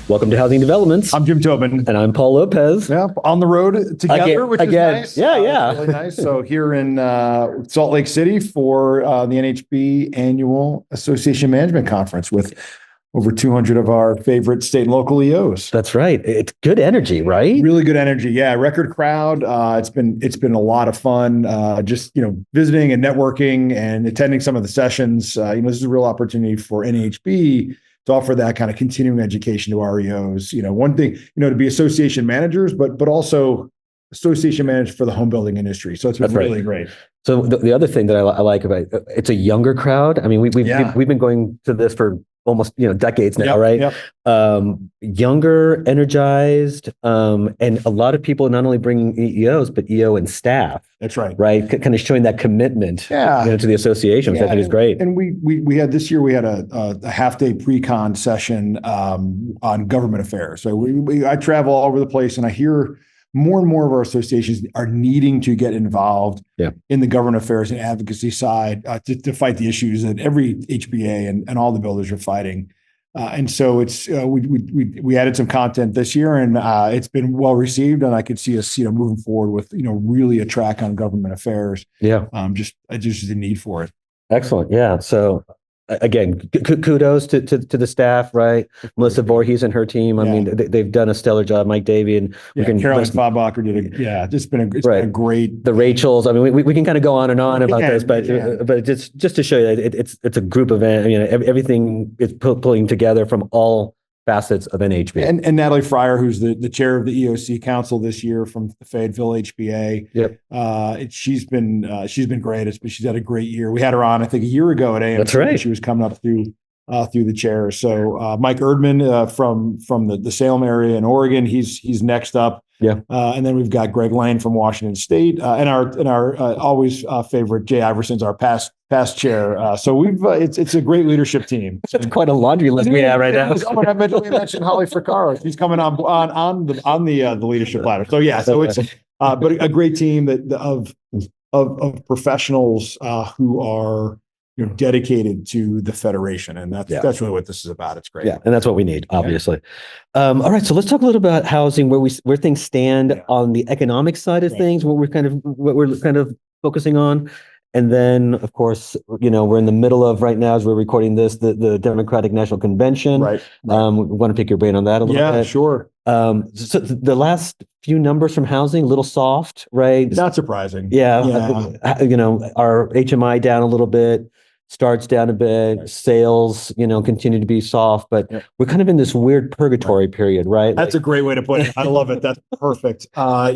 Welcome to Housing Developments. I'm Jim Tobin. And I'm Paul Lopez. Yeah, on the road together, which is nice. Yeah. It's really nice. So here in Salt Lake City for the NAHB Annual Association Management Conference with over 200 of our favorite state and local EOs. That's right. It's good energy, right? Really good energy. Yeah, record crowd. It's been a lot of fun. Just visiting and networking and attending some of the sessions. This is a real opportunity for NAHB to offer that kind of continuing education to our EOs. One thing, to be association managers, but also association managers for the home building industry. So it's been really great. So the other thing that I like about it, it's a younger crowd. I mean, we've been going to this for almost decades now, right? Yep. Younger, energized, and a lot of people not only bringing EOs but EO and staff. That's right. Right, kind of showing that commitment, to the association, which I think is great. And we had this year we had a half day pre-con session on government affairs. So I travel all over the place, and I hear more and more of our associations are needing to get involved in the government affairs and advocacy side to fight the issues that every HBA and all the builders are fighting. And so it's we added some content this year, and it's been well received, and I could see us moving forward with really a track on government affairs. Yeah, just the need for it. Excellent. Yeah. So again, kudos to the staff, right? Melissa Voorhees and her team. I mean, they've done a stellar job. Mike Davey and Caroline Fabacher did it's been a great. The Rachels. I mean, we can kind of go on and on about this, but just to show you that it's a group event. Everything is pulling together from all facets of NHB. And Natalie Fryer, who's the chair of the EOC Council this year from the Fayetteville HBA. Yep. She's been great. She's had a great year. We had her on, I think, a year ago at AMC. That's right. She was coming up through the chair. So Mike Erdman from the Salem area in Oregon, he's next up. Yeah. And then we've got Greg Lane from Washington State, and our always favorite Jay Iverson's our past chair. So it's a great leadership team. It's quite a laundry list we have right now. Oh, and I mentioned Holly Fricaro. She's coming on the leadership ladder. So so it's but a great team of professionals who are dedicated to the Federation, and that's really what this is about. It's great. Yeah, and that's what we need, obviously. All right, so let's talk a little about housing, where things stand on the economic side of things, what we're kind of focusing on. And then, of course, we're in the middle of right now as we're recording this, the Democratic National Convention. Right. We want to pick your brain on that a little bit. Yeah, sure. So the last few numbers from housing, a little soft, right? Not surprising. Yeah. Our HMI down a little bit. Starts down a bit, sales, continue to be soft, but we're kind of in this weird purgatory period, right? That's a great way to put it. I love it. That's perfect. So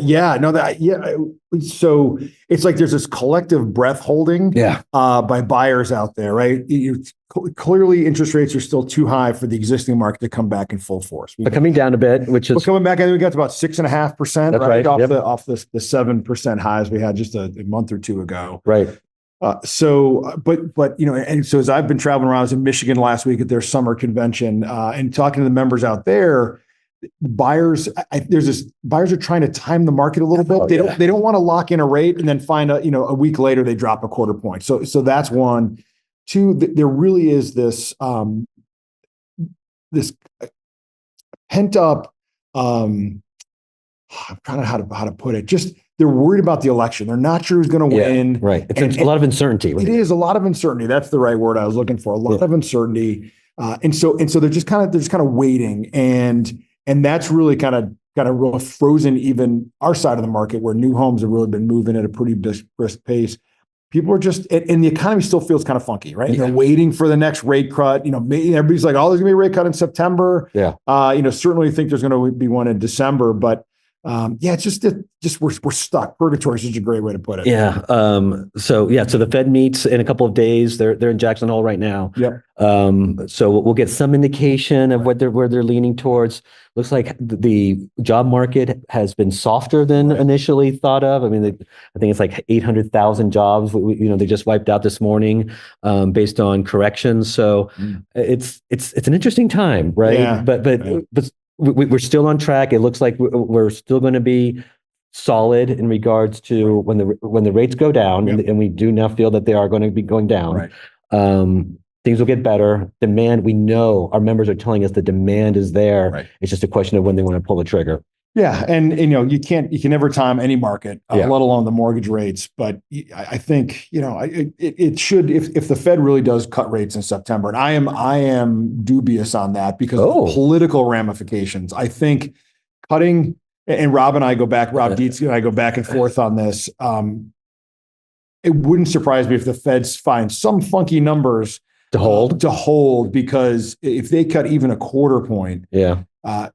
it's like there's this collective breath holding by buyers out there, right? Clearly interest rates are still too high for the existing market to come back in full force. But coming down a bit, which is coming back. I think we got to about 6.5%, right? Off the 7% highs we had just a month or two ago. Right. And so as I've been traveling around, I was in Michigan last week at their summer convention, and talking to the members out there, buyers are trying to time the market a little bit. They don't want to lock in a rate and then find a week later they drop a quarter point. So that's one. Two, there really is this pent up. I'm trying to how to put it. Just they're worried about the election. They're not sure who's going to win. Right. It's a lot of uncertainty. It is a lot of uncertainty. That's the right word I was looking for. A lot of uncertainty. And so they're just kind of waiting. And that's really kind of real frozen even our side of the market, where new homes have really been moving at a pretty brisk pace. People are just, and the economy still feels kind of funky, right? Yeah. They're waiting for the next rate cut. Everybody's like, oh, there's gonna be a rate cut in September. Yeah. Certainly think there's going to be one in December, but it's just we're stuck. Purgatory is such a great way to put it. Yeah. So the Fed meets in a couple of days. They're in Jackson Hole right now. Yep. So we'll get some indication of where they're leaning towards. Looks like the job market has been softer than initially thought of. I mean, I think it's like 800,000 jobs. They just wiped out this morning based on corrections. So it's an interesting time, right? Yeah. But we're still on track. It looks like we're still going to be solid in regards to when the rates go down, and we do now feel that they are going to be going down. Right. things will get better. Demand, we know our members are telling us the demand is there. Right. It's just a question of when they want to pull the trigger. Yeah, and you can never time any market, let alone the mortgage rates. But I think it should, if the Fed really does cut rates in September, and I am dubious on that because of the political ramifications. I think cutting, and Rob Dietz and I go back and forth on this. It wouldn't surprise me if the Feds find some funky numbers to hold, because if they cut even a quarter point,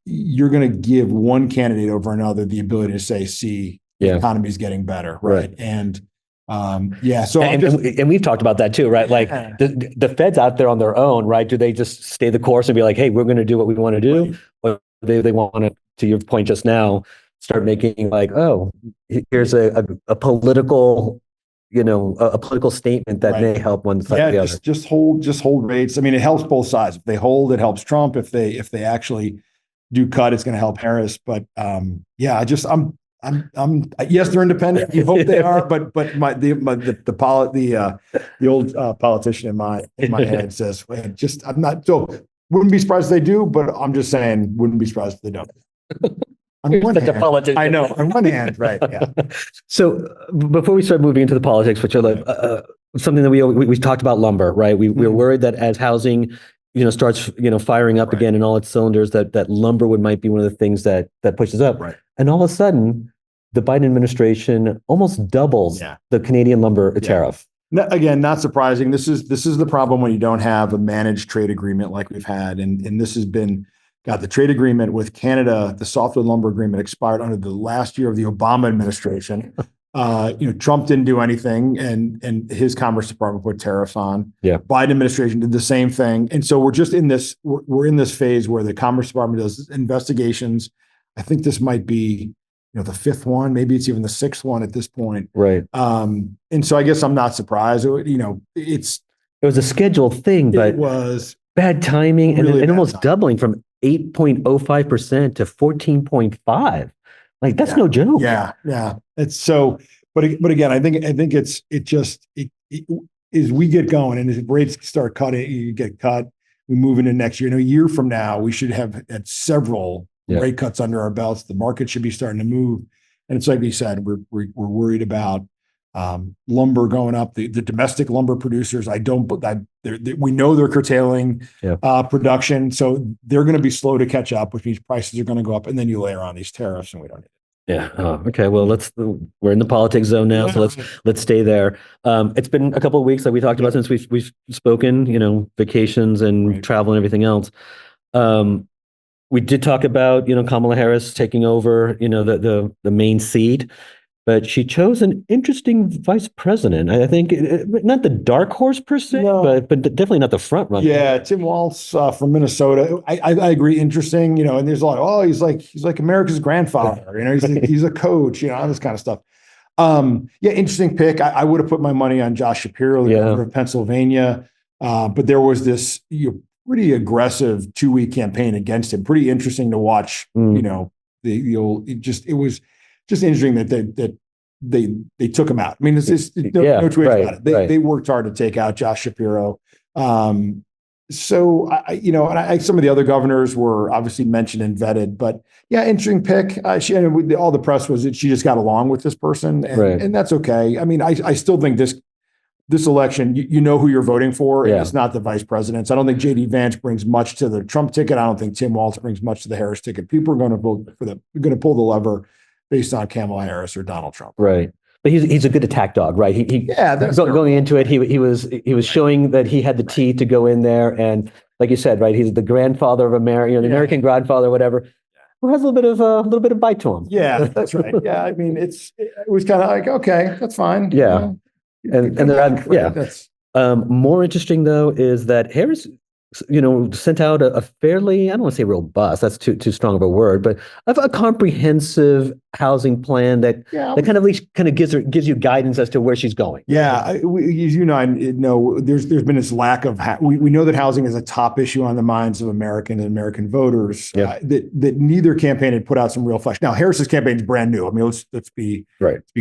you're going to give one candidate over another the ability to say, see, the economy is getting better. Right. And so and we've talked about that too, right? Like the Fed's out there on their own, right? Do they just stay the course and be like, hey, we're going to do what we want to do? Or they want to your point just now, start making like, oh, here's a political, a political statement that may help one side or the other. Just hold rates. I mean, it helps both sides. If they hold, it helps Trump. If they actually do cut, it's going to help Harris. But I'm yes, they're independent. You hope they are, but the old politician in my head says, I'm not. So wouldn't be surprised if they do, but I'm just saying, wouldn't be surprised if they don't. On one hand, I know. On one hand, right? Yeah. So before we start moving into the politics, which are something that we talked about lumber, right? We're worried that as housing, starts firing up again in all its cylinders, that lumber might be one of the things that pushes up. Right. And all of a sudden, the Biden administration almost doubles the Canadian lumber tariff. Again, not surprising. This is the problem when you don't have a managed trade agreement like we've had, and this has been. The trade agreement with Canada, the softwood lumber agreement, expired under the last year of the Obama administration. Trump didn't do anything, and his Commerce Department put tariffs on. Yeah. Biden administration did the same thing, and so we're just in this. We're in this phase where the Commerce Department does investigations. I think this might be, the fifth one, maybe it's even the sixth one at this point. Right. And so I guess I'm not surprised. It was a scheduled thing, but it was bad timing really and almost doubling from 8.05% to 14.5. Like that's no joke. Yeah. It's so, but again, I think as we get going and as rates start cutting, you get cut, we move into next year. A year from now, we should have had several rate cuts under our belts. The market should be starting to move. And it's like we said, we're worried about lumber going up. The domestic lumber producers, we know they're curtailing production, so they're going to be slow to catch up, which means prices are going to go up. And then you layer on these tariffs, and we don't need it. Yeah. Oh, okay. Well, we're in the politics zone now, so let's stay there. It's been a couple of weeks, like we talked about, since we've spoken. Vacations and travel and everything else. We did talk about Kamala Harris taking over the main seat. But she chose an interesting vice president. I think not the dark horse per se, but definitely not the front runner. Yeah, Tim Walz from Minnesota. I agree. Interesting. And there's a lot of, he's like America's grandfather. He's a coach. All this kind of stuff. Interesting pick. I would have put my money on Josh Shapiro, the governor of Pennsylvania, but there was this pretty aggressive 2-week campaign against him. Pretty interesting to watch. It was just interesting that they took him out. I mean, no two ways about it. They worked hard to take out Josh Shapiro. So some of the other governors were obviously mentioned and vetted, but interesting pick. All the press was that she just got along with this person, and that's okay. I mean, I still think this election, you know who you're voting for, and it's not the vice presidents. I don't think J.D. Vance brings much to the Trump ticket. I don't think Tim Walz brings much to the Harris ticket. People are going to vote for them. They're going to pull the lever based on Kamala Harris or Donald Trump. Right. But he's a good attack dog, right? Going into it, he was showing that he had the teeth to go in there, and like you said, right, he's the grandfather of America, the American grandfather, whatever, who has a little bit of bite to him. Yeah, that's right. Yeah, I mean, it was kind of like, okay, that's fine. Yeah, that's more interesting though is that Harris sent out a fairly, I don't want to say robust, that's too strong of a word, but a comprehensive housing plan that kind of gives you guidance as to where she's going. Yeah, I know there's been this lack of we know that housing is a top issue on the minds of American voters. That neither campaign had put out some real flesh. Now Harris's campaign is brand new. I mean, let's be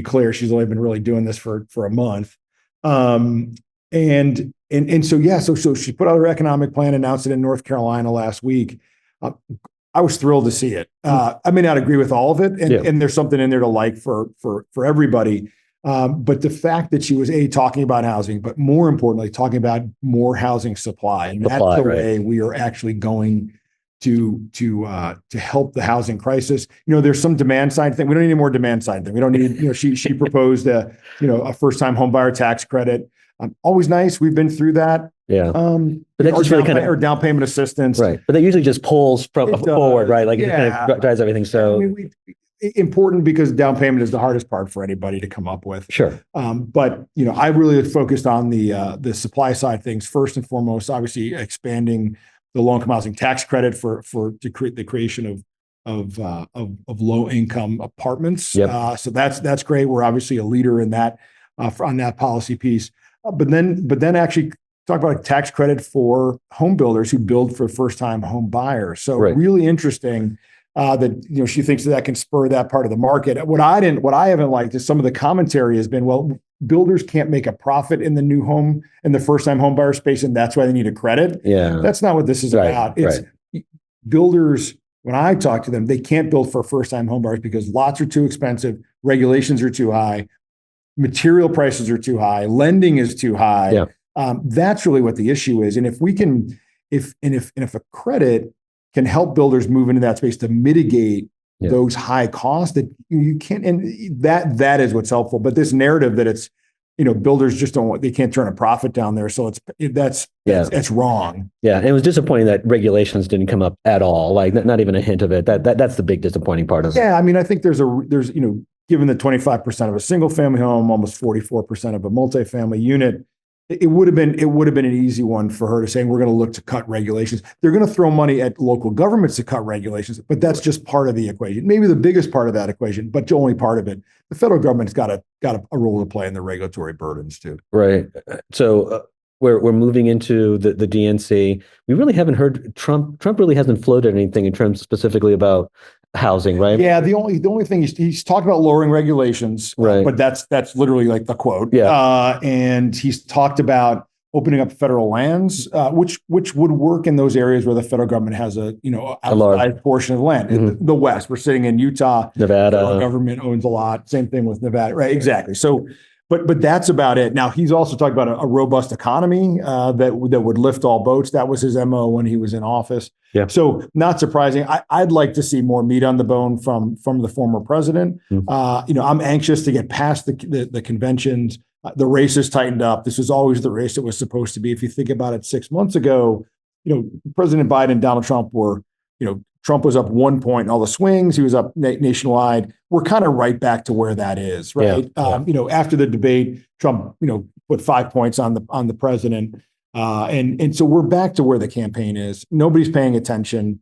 clear. She's only been really doing this for a month, and And so, yeah, so she put out her economic plan, announced it in North Carolina last week. I was thrilled to see it. I may not agree with all of it, and there's something in there to like for everybody. But the fact that she was talking about housing, but more importantly, talking about more housing supply, and that's the way we are actually going to help the housing crisis. There's some demand side thing. We don't need any more demand side thing. We don't need. She proposed a first-time home buyer tax credit. Always nice. We've been through that. Yeah. But that just really or down payment assistance. Right. But that usually just pulls forward, right? Like it kind of drives everything. So important because down payment is the hardest part for anybody to come up with. Sure. But I really focused on the supply side things first and foremost, obviously expanding the low-income housing tax credit to create the creation of low income apartments. Yep. So that's great. We're obviously a leader in that on that policy piece. But then actually talk about a tax credit for home builders who build for first-time home buyers. So really interesting that she thinks that can spur that part of the market. What I haven't liked is some of the commentary has been, well, builders can't make a profit in the first-time home buyer space, and that's why they need a credit. Yeah, that's not what this is about. It's builders. When I talk to them, they can't build for first-time home buyers because lots are too expensive, regulations are too high, material prices are too high, lending is too high. Yeah. That's really what the issue is. And if we can, if a credit can help builders move into that space to mitigate those high costs, that you can't, and that is what's helpful. But this narrative that it's, builders just they can't turn a profit down there. So that's wrong. Yeah. And it was disappointing that regulations didn't come up at all. Like not even a hint of it. That's the big disappointing part of it. Yeah. I mean, I think there's given the 25% of a single family home, almost 44% of a multifamily unit, it would have been an easy one for her to say, we're going to look to cut regulations. They're going to throw money at local governments to cut regulations, but that's just part of the equation. Maybe the biggest part of that equation, but only part of it. The federal government's got a role to play in the regulatory burdens too. Right. So we're moving into the DNC. We really haven't heard Trump really hasn't floated anything in terms specifically about housing, right? Yeah, the only thing he's talked about lowering regulations, right? But that's literally like the quote. Yeah, and he's talked about opening up federal lands, which would work in those areas where the federal government has a large portion of land. In the West, we're sitting in Utah, Nevada. The federal government owns a lot. Same thing with Nevada, right? Exactly. So, but that's about it. Now he's also talked about a robust economy that would lift all boats. That was his MO when he was in office. Yeah. So not surprising. I'd like to see more meat on the bone from the former president. I'm anxious to get past the conventions. The race has tightened up. This was always the race it was supposed to be. If you think about it, 6 months ago, President Biden and Donald Trump were, Trump was up 1 point in all the swings. He was up nationwide. We're kind of right back to where that is, right? After the debate, Trump, put 5 points on the president. And so we're back to where the campaign is. Nobody's paying attention.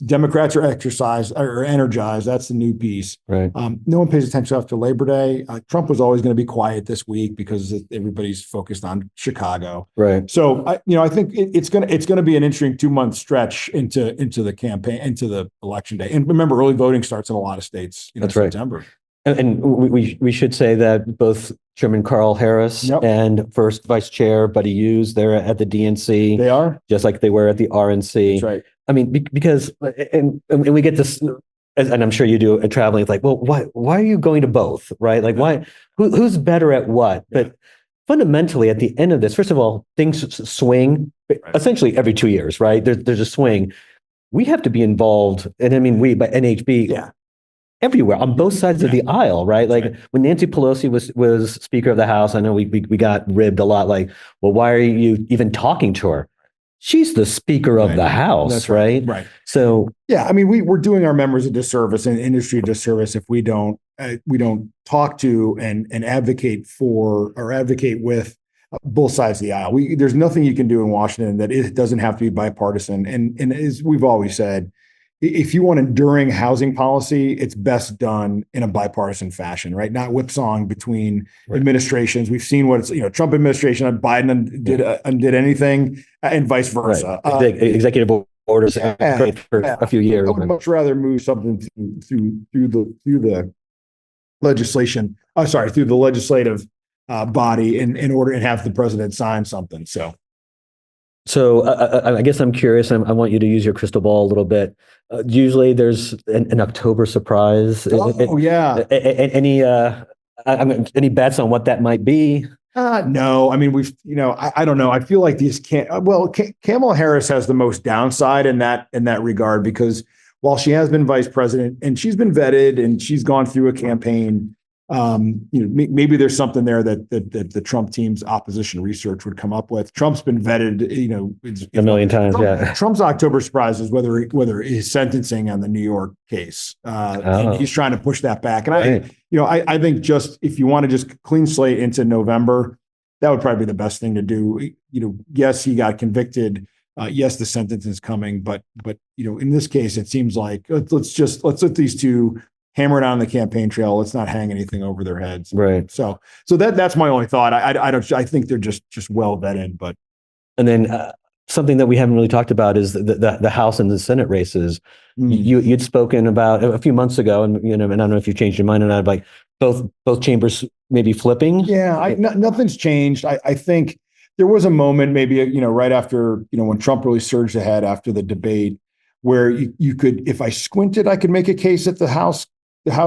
Democrats are energized. That's the new piece. Right. No one pays attention after Labor Day. Trump was always going to be quiet this week because everybody's focused on Chicago. Right. So I think it's going to be an interesting 2-month stretch into the campaign, into the election day. And remember, early voting starts in a lot of states. That's September. Right. And we should say that both Chairman Carl Harris and First Vice Chair Buddy Hughes, they're at the DNC. They are, just like they were at the RNC. That's right. I mean, because and we get this, and I'm sure you do traveling. It's like, well, why are you going to both, right? Like, why? Who's better at what? Yeah. But fundamentally, at the end of this, first of all, things swing essentially every 2 years, right? There's a swing. We have to be involved, and I mean by NAHB. Everywhere on both sides of the aisle, right? Like when Nancy Pelosi was Speaker of the House, I know we got ribbed a lot. Like, well, why are you even talking to her? She's the Speaker of the House, That's right? Right. So yeah, I mean, we're doing our members a disservice and industry a disservice if we don't talk to and advocate for or advocate with both sides of the aisle. There's nothing you can do in Washington that it doesn't have to be bipartisan. And as we've always said, if you want enduring housing policy, it's best done in a bipartisan fashion, right? Not whipsawing between administrations. We've seen what Trump administration and Biden undid anything, and vice versa. Right. Executive orders for a few years. I would much rather move something through the legislation. Through the legislative body in order and have the president sign something. So I guess I'm curious. I want you to use your crystal ball a little bit. Usually there's an October surprise. Oh yeah. Any I mean, any bets on what that might be? No, I mean, I don't know. I feel like these Kamala Harris has the most downside in that regard, because while she has been vice president and she's been vetted and she's gone through a campaign, maybe there's something there that the Trump team's opposition research would come up with. Trump's been vetted, A million times. Yeah. Trump's October surprise is whether his sentencing on the New York case, and he's trying to push that back. And I think just if you want to just clean slate into November, that would probably be the best thing to do. Yes, he got convicted. Yes, the sentence is coming, but in this case, it seems like let's let these two hammer it on the campaign trail. Let's not hang anything over their heads. Right. So that's my only thought. I think they're just well vetted, but. And then something that we haven't really talked about is the House and the Senate races. You'd spoken about a few months ago, and I don't know if you've changed your mind or not, like both chambers maybe flipping. Yeah, nothing's changed. I think there was a moment maybe, right after, when Trump really surged ahead after the debate, where you could, if I squinted, I could make a case that the House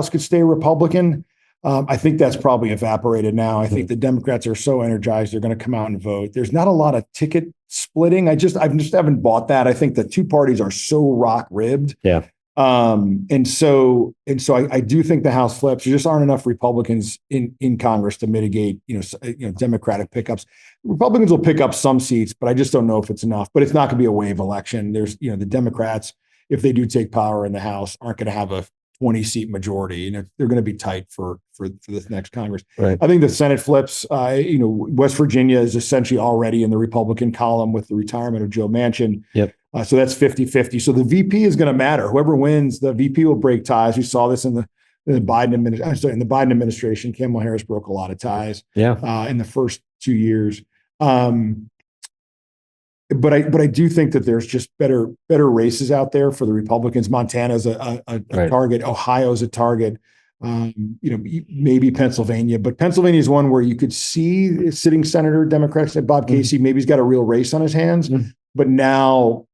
could stay Republican. I think that's probably evaporated now. I think the Democrats are so energized, they're going to come out and vote. There's not a lot of ticket splitting. I just haven't bought that. I think the two parties are so rock ribbed. Yeah. And so I do think the House flips. There just aren't enough Republicans in Congress to mitigate, Democratic pickups. Republicans will pick up some seats, but I just don't know if it's enough. But it's not going to be a wave election. There's, the Democrats, if they do take power in the House, aren't going to have a 20-seat majority. They're going to be tight for this next Congress. Right. I think the Senate flips. West Virginia is essentially already in the Republican column with the retirement of Joe Manchin. Yep. So that's 50-50. So the VP is going to matter. Whoever wins, the VP will break ties. We saw this in the Biden administration. Kamala Harris broke a lot of ties. Yeah. In the first 2 years. But I do think that there's just better races out there for the Republicans. Montana's a Right. target. Ohio's a target. Maybe Pennsylvania, but Pennsylvania is one where you could see sitting Senator Democrats like Bob Casey. Maybe he's got a real race on his hands. But now,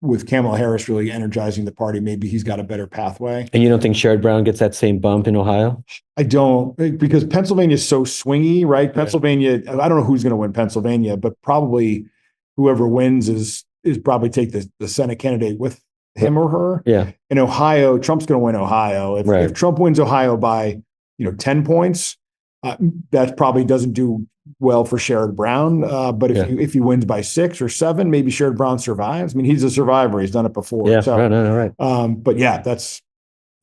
with Kamala Harris really energizing the party, maybe he's got a better pathway. And you don't think Sherrod Brown gets that same bump in Ohio? I don't, because Pennsylvania is so swingy, right? Pennsylvania, I don't know who's going to win Pennsylvania, but probably whoever wins is probably take the Senate candidate with him or her. Yeah. In Ohio, Trump's going to win Ohio. If Trump wins Ohio by 10 points, that probably doesn't do well for Sherrod Brown. But if he wins by 6 or 7, maybe Sherrod Brown survives. I mean, he's a survivor. He's done it before. Yeah. So, Right. but yeah, that's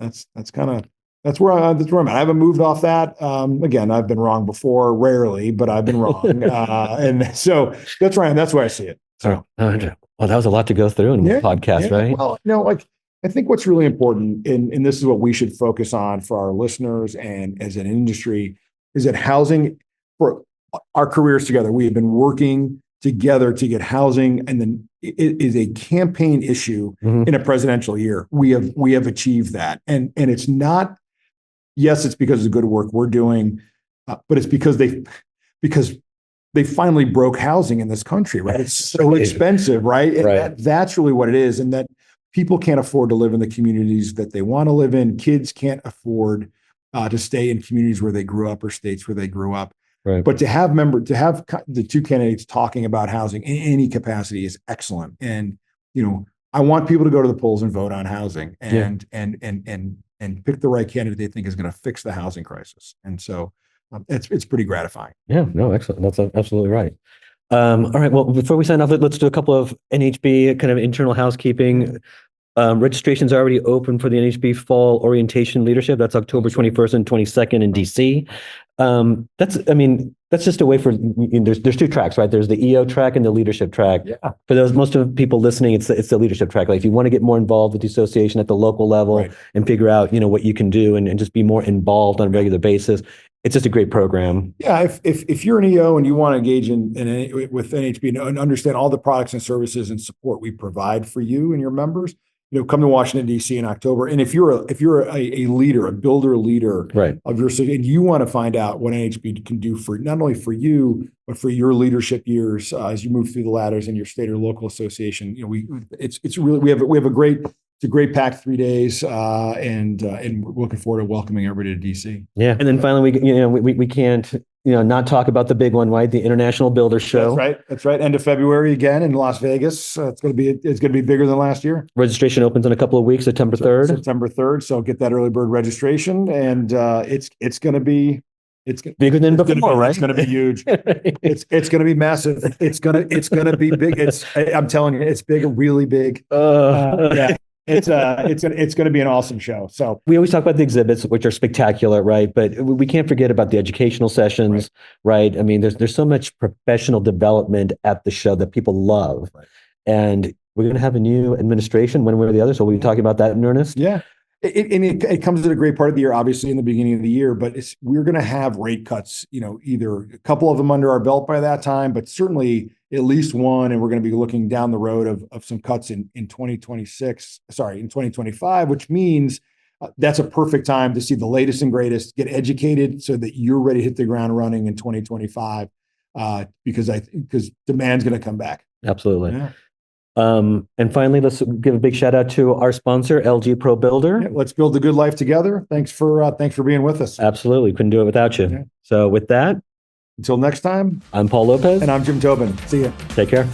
where I'm at. I haven't moved off that. Again, I've been wrong before, rarely, but I've been wrong. And so that's right. That's where I see it. So, well, that was a lot to go through in the podcast, right? Well, I think what's really important, and this is what we should focus on for our listeners and as an industry, is that housing, for our careers together, we have been working together to get housing, and then it is a campaign issue in a presidential year. We have achieved that, and it's not. Yes, it's because of the good work we're doing, but it's because they finally broke housing in this country, right? It's so expensive, right? And that's really what it is, and that people can't afford to live in the communities that they want to live in. Kids can't afford to stay in communities where they grew up or states where they grew up. Right. But to have the two candidates talking about housing in any capacity is excellent. And I want people to go to the polls and vote on housing and pick the right candidate they think is going to fix the housing crisis. And so it's pretty gratifying. Yeah, no, excellent. That's absolutely right. All right. Well, before we sign off, let's do a couple of NHB kind of internal housekeeping. Registration's already open for the NHB Fall Orientation Leadership. That's October 21st and 22nd in DC. That's just a way for, there's two tracks, right? There's the EO track and the leadership track. Yeah. For most of the people listening, it's the leadership track. Like if you want to get more involved with the association at the local level and figure out, what you can do and just be more involved on a regular basis, it's just a great program. Yeah, if you're an EO and you want to engage with NHB and understand all the products and services and support we provide for you and your members, come to Washington, D.C. in October. And if you're a leader, a builder leader Right. of your city, and you want to find out what NAHB can do for not only for you, but for your leadership years as you move through the ladders in your state or local association, it's really, we have a great packed 3 days, and we're looking forward to welcoming everybody to DC. Yeah. And then finally, we can't, not talk about the big one, right? The International Builder Show. That's right. End of February again in Las Vegas. It's going to be bigger than last year. Registration opens in a couple of weeks, September 3rd. September 3rd. So get that early bird registration, and it's going to be bigger than before, right? It's going to be huge. It's going to be massive. It's going to be big. I'm telling you, it's big, really big. Yeah. It's going to be an awesome show. So we always talk about the exhibits, which are spectacular, right? But we can't forget about the educational sessions, right? I mean, there's so much professional development at the show that people love, and we're going to have a new administration one way or the other. So we'll be talking about that in earnest. Yeah. It comes at a great part of the year, obviously in the beginning of the year, but we're going to have rate cuts, either a couple of them under our belt by that time, but certainly at least one. And we're going to be looking down the road of some cuts in 2025, which means that's a perfect time to see the latest and greatest, get educated so that you're ready to hit the ground running in 2025, because demand's going to come back. Absolutely. Yeah. And finally, let's give a big shout out to our sponsor, LG Pro Builder. Yeah, let's build a good life together. Thanks for being with us. Absolutely. Couldn't do it without you. Yeah. So with that, until next time, I'm Paul Lopez. And I'm Jim Tobin. See ya. Take care.